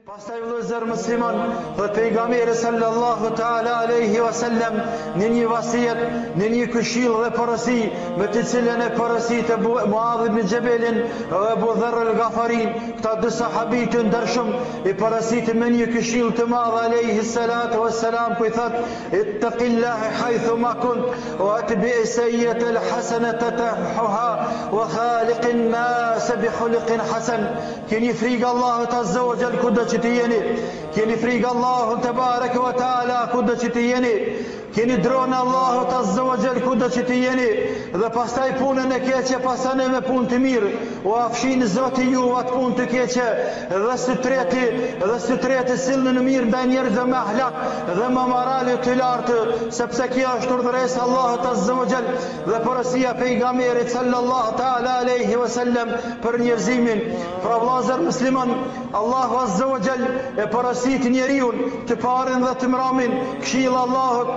Pastaj vëllezër musliman, dhe pejgamberi sallallahu ta'ala alaihi wasallam në një vasijet, në një këshill dhe porosi, me të cilën e porositë Muadh ibn Jabelin dhe Abu Dharr al-Ghafarin, këta dy sahabi të ndershëm, i porositë me një këshill të madh alaihi salatu wassalam, ku i thot: ittaqillaha haythu ma kunt wa atbi' sayyi'ata al-hasanata tahha wa khaliqin nas bi khuluqin hasan. Keni frikë Allahut azza wa jall kudo që të jeni, keni frikë Allahut te bareke ve taala kudo që të jeni, keni dronë Allahut azza wa jall kudo që të jeni, dhe pastaj punën e keqe pasane me punë të mirë, o afshin Zoti ju atë punë të keqe, dhe së treti sillni në mirë ndaj njerëzve me ahlak dhe me morale të lartë, sepse kjo është urdhëresë Allahut azza wa jall dhe porosia pejgamberit sallallahu ta'ala alaihi wasallam për njerëzimin. Pra vëllezër musliman, Allahu azza wa jall e porosit njeriu të parën dhe të mramin, këshilla Allahut,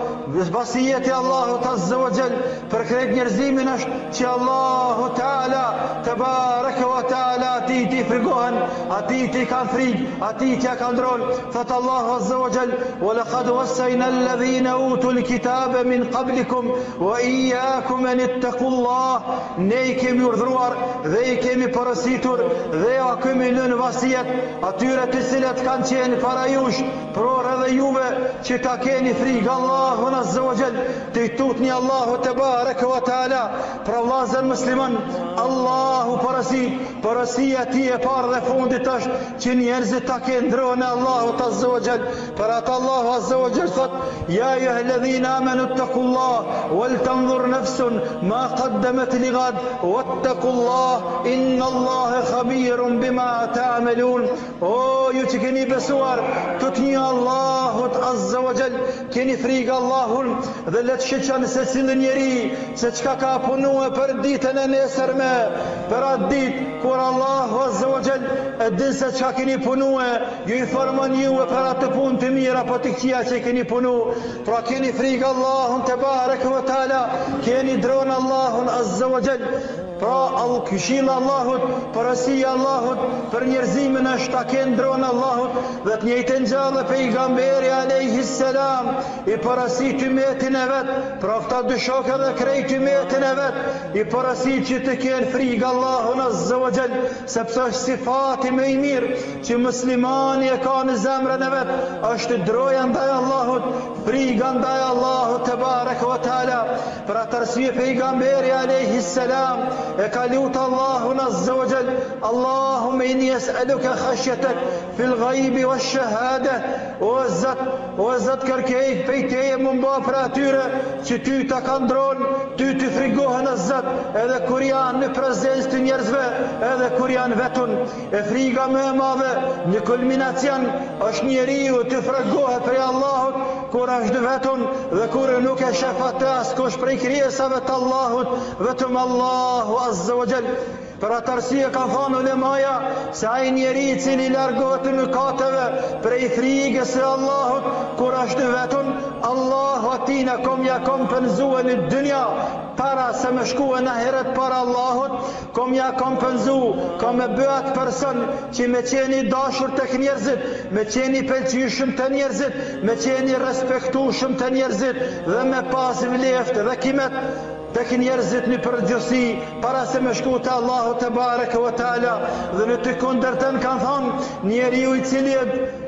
vasiyeti Allahut azza wa jall për krejt njerëzimin është që Allahu ta'ala tebareke ve ta'ala ati ti frigohen, ati ti kanë frikë, ati ti kanë dronë. Thot Allahu azza wa jall: wa laqad wassayna alladhina utul kitaba min qablikum wa iyyakum an ittaqullah. Ne i kemi urdhëruar dhe i kemi porositur dhe ja kemi lënë vasijet atyre të cilët kanë qenë para jush, por edhe juve që ta keni frikë Allahun azza wa jall, të i tutni Allahu te bareke ve taala. Pra vëllezër musliman, Allahu porosia ti e parë dhe fundit është që njerëzit ta kenë dronë Allahut azza wa jall. Për atë Allahu azza wa jall thot: ya ayyuhalladhina amanu ittaqullah wal tanzur nafsun ma qaddamat lighad wattaqullah innallaha khabirun bima ta'malun. O ju që keni besuar, tutni Allahut azza wa jall, keni frikë Allahun dhe le të shiqani se cili njeri se çka ka punuar për ditën e nesërme, për atë ditë kur Allahu azza wa jall e din se çka keni punuar, ju informon juve për atë punë të mirë apo të këqija që keni punuar. Pra keni frikë Allahun te bareke ve taala, keni dronë Allahun azza wa jall. Pra këshilla Allahut, porosia Allahut për njerëzimin është ta kenë dronë Allahut, dhe të njëjtën gjallë pejgamberi alayhi salam i porosit umetin e vet, pra këta dy shokë dhe krejt umetin e vet, i porosit që të kenë frikë Allahun azza wa jall, sepse është sifati më i mirë që muslimani e ka në zemrën e vet, është droja ndaj Allahut, frika ndaj Allahut te bareke ve taala. Për atë arsye pejgamberi alayhi salam e ka lutë Allahun azza wa jall: Allahumma inni es'aluka khashyatak fil ghaibi wash shahada. O Zot, kërkej prej teje më mba për atyre që ty ta kanë dronë, ty të frigohen o Zot, edhe kur janë në prezencë të njerëzve, edhe kur janë vetun. E frika më e madhe në kulminacion është njeriu të frigohet prej Allahut kur është vetun dhe kur nuk e shef atë askush prej krijesave të Allahut, vetëm Allahu azza wa jall. Për atë arsye ka thënë ulemaja se ai njeri i cili largohet mëkateve prej frikës së Allahut kur është vetun, Allahu atij na ja kompenzua në dynja para se me shkuën në ahiret para Allahut, ja kompenzu, me bëhat person që me qeni dashur tek njerëzit, me qeni pëlqyeshëm të njerëzit, me qeni respektueshëm të njerëzit dhe me pas vleftë dhe kimet tek njerëzit në përgjithësi para se me shku te Allahu te bareke ve taala. Dhe në të kundërtën kanë thënë njeriu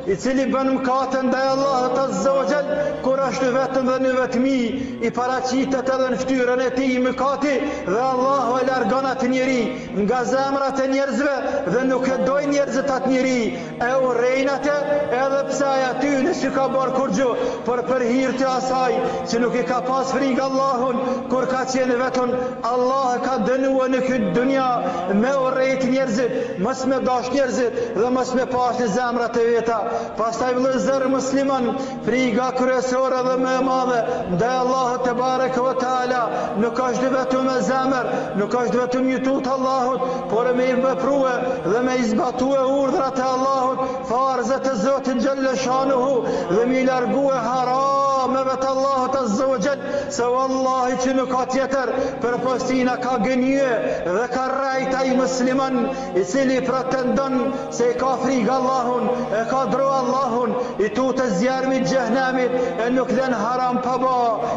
i cili bën mëkate ndaj Allahut azza wa jall kur është vetëm dhe në vetmi, i paraqitet edhe në fytyrën e tij mëkati dhe Allahu e largon atë njeri nga zemrat e njerëzve dhe nuk e dojnë njerëzit atë njeri, e urrejnë atë edhe pse ai aty nëse ka bërë kur gjë për hir të asaj që nuk i ka pas frikë Allahun kur ka qenë vetun. Allah ka dënuar në këtë dunja me urrejt njerëzit, mos me dash njerëzit dhe mos me pas në zemrat e veta. Pastaj vëllezër musliman, frika kryesore dhe më e madhe ndaj Allahut te bareke ve taala nuk është vetëm me zemër, nuk është vetëm një tut Allahut, por me veprue dhe me zbatue urdhrat e Allahut, farzat e Zotit xhalla shanuhu, dhe me largue haram dhameve të Allahut azza wa jall, se wallahi që nuk ka tjetër për postina ka gënje dhe ka rajt ai musliman i cili pretendon se ka frikë Allahun, e ka dru Allahun, i tutë zjarmit xhehenamit, e nuk dhen haram pa ba,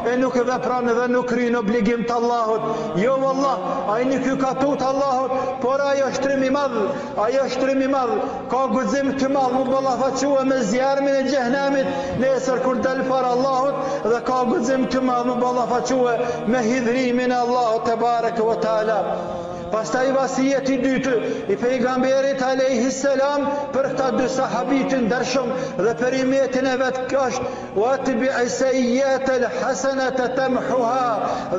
e nuk vepron dhe nuk kryen obligim të Allahut. Jo wallah, ai nuk ju ka tutë Allahut, por ajo është trim i madh, ajo është trim i madh, ka guxim të madh mu ballafaqua me zjarmin e xhehenamit nesër kur dal para Allahut, dhe ka guxim të madh mu ballafaqua me hidhrimin e Allahut te bareke ve taala. Pastaj vasijeti i dytë i pejgamberit alayhi salam për këta dy sahabit të ndershëm dhe për imetin e vet është watbi'i sayyi'ata al-hasanata tamhuha,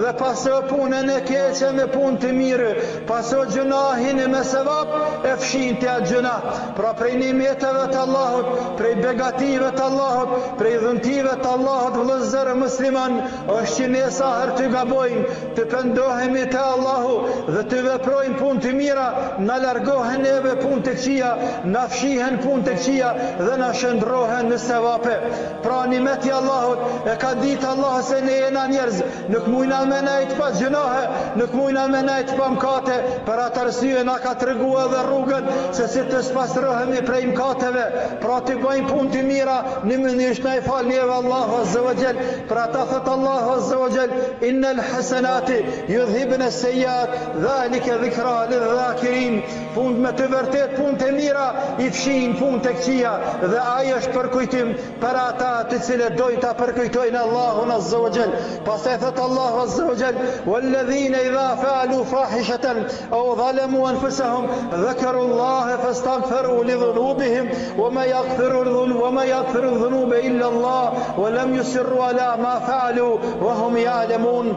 dhe paso punën e keqe me punë të mirë, paso gjunahin me sevap e fshin të atë gjunah. Pra prej nimeteve të Allahut, prej begative të Allahut, prej dhuntive të Allahut, vëllezër musliman, është që ne sa herë të gabojmë, të pendohemi te Allahu dhe të veprojmë punë të mira, na largohen neve punë të këqija, na fshihen punë të këqija dhe na shndrohen në sevape. Pra nimeti Allahut e ka ditë Allah se ne jena njerëz, nuk mujna me nejt pa gjunahe, nuk mujna me nejt pa mkate, për atë arsye na ka tregua dhe rrugën se si të spastrohemi prej mkateve, pra të bëjmë punë të mira, në mënyrë na i fal neve Allahu azza wa jall. Për ata thot Allahu azza wa jall, innal hasanati yudhibna as-sayyi'at, dhalika dhikra lidh-dhakirin. Punë me të vërtet, punë të mira i fshin punë të këqija, dhe ai është përkujtim për ata të cilët dojnë ta përkujtojnë Allahun azza wa jall. Pastaj thot Allahu azza wa jall, walladhina idha fa'alu fahishatan aw zalamu anfusahum dhakaru Allah fastaghfiru li dhunubihim wama yaghfiru dhunuba illa Allah wa lam yusirru ala ma fa'alu wa hum ya'lamun.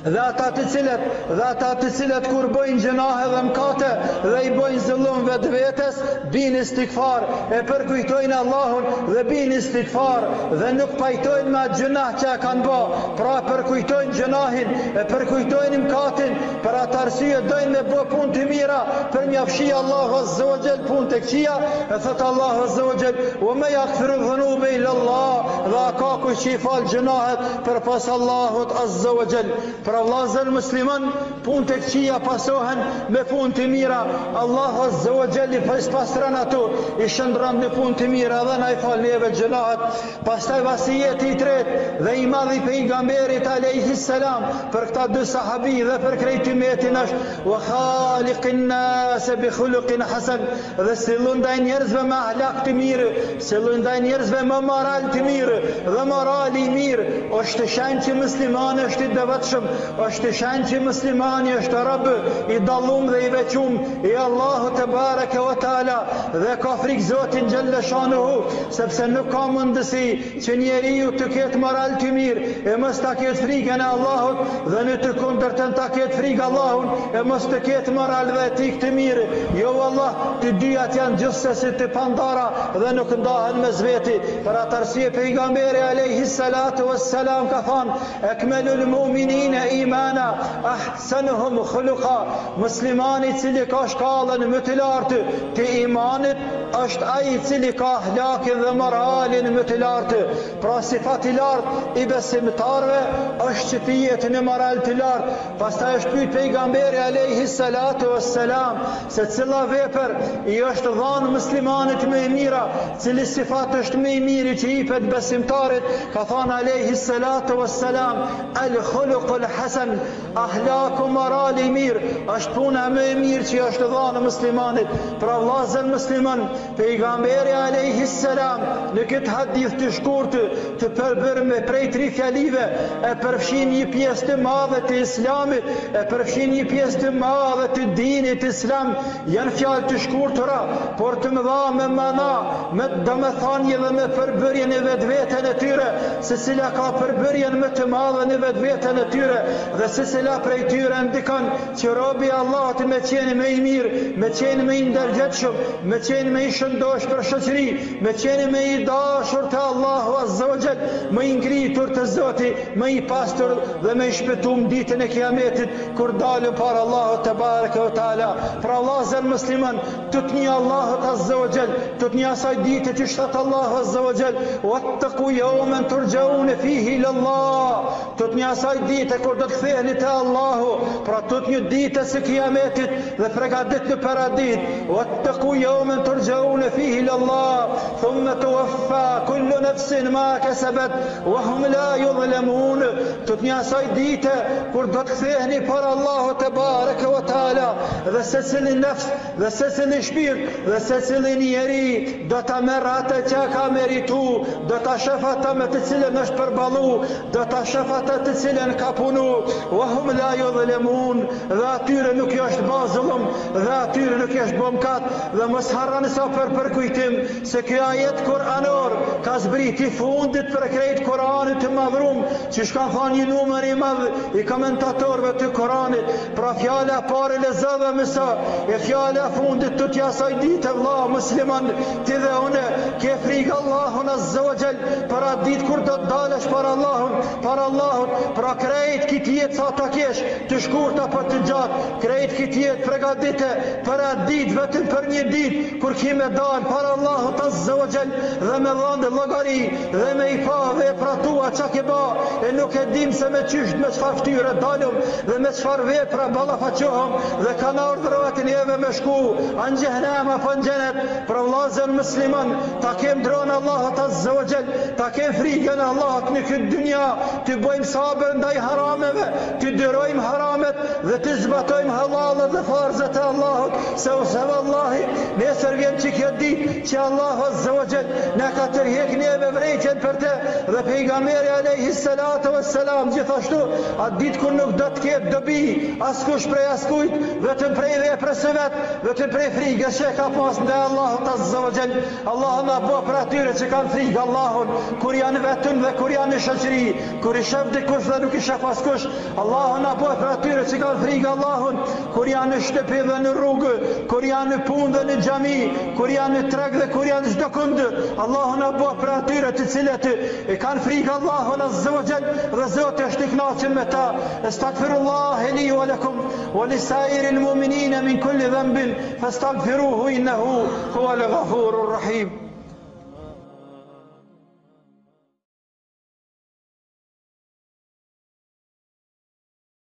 Dhe ata të cilët kur bëjnë gjunahe dhe mkate dhe i bëjnë zullum vetvetes, binë istikfar, e përkujtojnë Allahun dhe binë istikfar, dhe nuk pajtojnë me atë gjunah që e kanë bë, pra përkujtojnë gjunahin, e përkujtojnë mkatin, për atë arsye dojnë me bë punë të mira për mja fshi Allahu azza wa jall punë të këqija. E thot Allahu azza wa jall, wa ma yaghfiru dhunuba illa Allah, dhe ka kush që i fal gjunahet përpas Allahut azza wa jall. Pra vllazër musliman, punë të këqija pasohen me punë të mira. Allahu azza wa jall i pastron ato, i shndron në punë të mira dhe na i fal neve gjunahet. Pastaj vasijeti i tretë dhe i madh i pejgamberit alayhi salam për këta dy sahabi dhe për krejt umetin është wa khaliqin nas bi khuluqin hasan, dhe sillu ndaj njerëzve me ahlak të mirë, sillu ndaj njerëzve me moral të mirë, dhe morali i mirë është shenjë që muslimani është i devotshëm, është shenjë që muslimani është rob i dallum dhe i veçum i Allahu te bareke ve taala, dhe ka frikë Zotin xhalla shanuhu, sepse nuk ka mundësi që njeriu të ketë moral të mirë e mos ta ketë frikën e Allahut, dhe në të kundërtën ta ketë frikë Allahun e mos të ketë moral dhe etik të mirë. Jo Allah, të dyat janë gjithsesi të pandara dhe nuk ndahen mes veti. Për atë arsye pejgamberi alayhi salatu wassalam ka thënë, akmalul mu'minina imana ahsanuhum khuluqa, muslimani i cili ka shkallën më të lartë të imanit është ai i cili ka ahlakin dhe moralin më të lartë. Pra sifat i lartë i besimtarëve është që të jetë në moral të lartë. Pastaj është pyet pejgamberi alayhi salatu wassalam se cila vepër i është dhënë muslimanit më e mira, cili sifat është më i miri që i jepet besimtarit. Ka thënë alayhi salatu wassalam, al khuluqul hasan, ahlaku morali i mirë është puna më e mirë që është dhënë muslimanit. Pra vllazër musliman, pejgamberi alayhi salam në këtë hadith të shkurtë të përbërë me prej 3 fjalive e përfshin një pjesë të madhe të islamit, e përfshin një pjesë të madhe të dinit islam. Janë fjalë të shkurtura, por të mëdha me mana, me domethënie dhe me përbërjen e vetveten e tyre, se cila ka përbërjen më të madhe në vetveten e tyre, dhe se cila prej tyre ndikon që robi Allahut me qenë më i mirë, me qenë më i ndërgjetshëm, me qenë më i i shëndosh për shoqëri, me qenë me i dashur të Allahu Azza wa Jall, me i ngritur të Zoti, me i pastor dhe me i shpëtum ditën e Kiametit kur dalëm para Allahut te bareke ve taala. Pra vllazër musliman, tut një Allahut Azza wa Jall, tut një asaj dite që shtat Allahu Azza wa Jall, wattaqu yawman turjaun fihi ila Allah. Tut një asaj dite kur do të ktheheni te Allahu, pra tut një ditë së Kiametit dhe përgatitni për atë ditë. Wattaqu yawman turjaun fihi ila Allah, thumma tuwaffa kullu nafsin ma kasabat wa hum la yuzlamun. Tut një asaj dite kur do të ktheheni para Allahut te bareke ve taala, dhe secili nafs, dhe secili shpirt, dhe secili njeri do ta merr atë që ka meritu, do ta shef atë me të cilën është përballu, do ta shef atë të cilën ka punu. Wa hum la yuzlamun, dhe atyre nuk është bë zullum, dhe atyre nuk është bë mëkat. Dhe mos harroni sa për kujtim se ky ajet kuranor ka zbriti fundit për krejt Kuranit të madhrum, që shka thënë një numër i madh i komentatorëve të Kuranit. Pra fjala e parë lezave mësa, e fjala e fundit të asaj dite, vëlla musliman, ti dhe une ke frikë Allahun Azza wa Jall për atë ditë kur do të dalësh para Allahut, pra krejt këtë jetë sa ta kesh, të shkurtë apo të gjatë, krejt këtë jetë përgatite për atë ditë, vetëm për një ditë kur ki me dalë para Allahut Azza wa Jall dhe me dhënë llogari dhe me i pa vepra tua çka ke bë, e nuk e dim se me çysh me çfarë fytyre dalëm dhe me çfarë vepra ballafaqohëm dhe kanë urdhëruar të neve me shku an xhehenam apo në xhenet. Për vllazën musliman, ta kem dronë Allahut Azza wa Jall, ta kem frikën e Allahut në këtë dynja, të bëjmë sabër ndaj harameve, të dërojmë haramet dhe të zbatojmë halalet dhe farzat e Allahut, se vallahi nesër vjen që kjo ditë që Allahu Azza wa Jall na ka tërheq neve vrejtjen për te, dhe pejgamberi alayhi salatu wassalam gjithashtu atë ditë kur nuk do të ketë dobi askush prej askujt, vetëm prej veprës së vet, vetëm prej frikës që ka pas ndaj Allahut Azza wa Jall. Allahu na bëj për atyre që kanë frikë Allahun kur janë vetëm dhe kur janë në shoqëri, kur i shef dikush dhe nuk i shef askush. Allahu na bëj për atyre që kanë frikë Allahun kur janë në shtëpi dhe në rrugë, kur janë në punë dhe në xhami, kur janë në treg dhe kur janë çdo kënd. Allahu na bëj për atyre të cilët e kanë frikë Allahun Azza wa Jall dhe Zoti është i kënaqur me ta. Astaghfirullah li wa lakum wa lisairil mu'minina min kulli dhanbin fastaghfiruhu innahu huwal ghafurur rahim.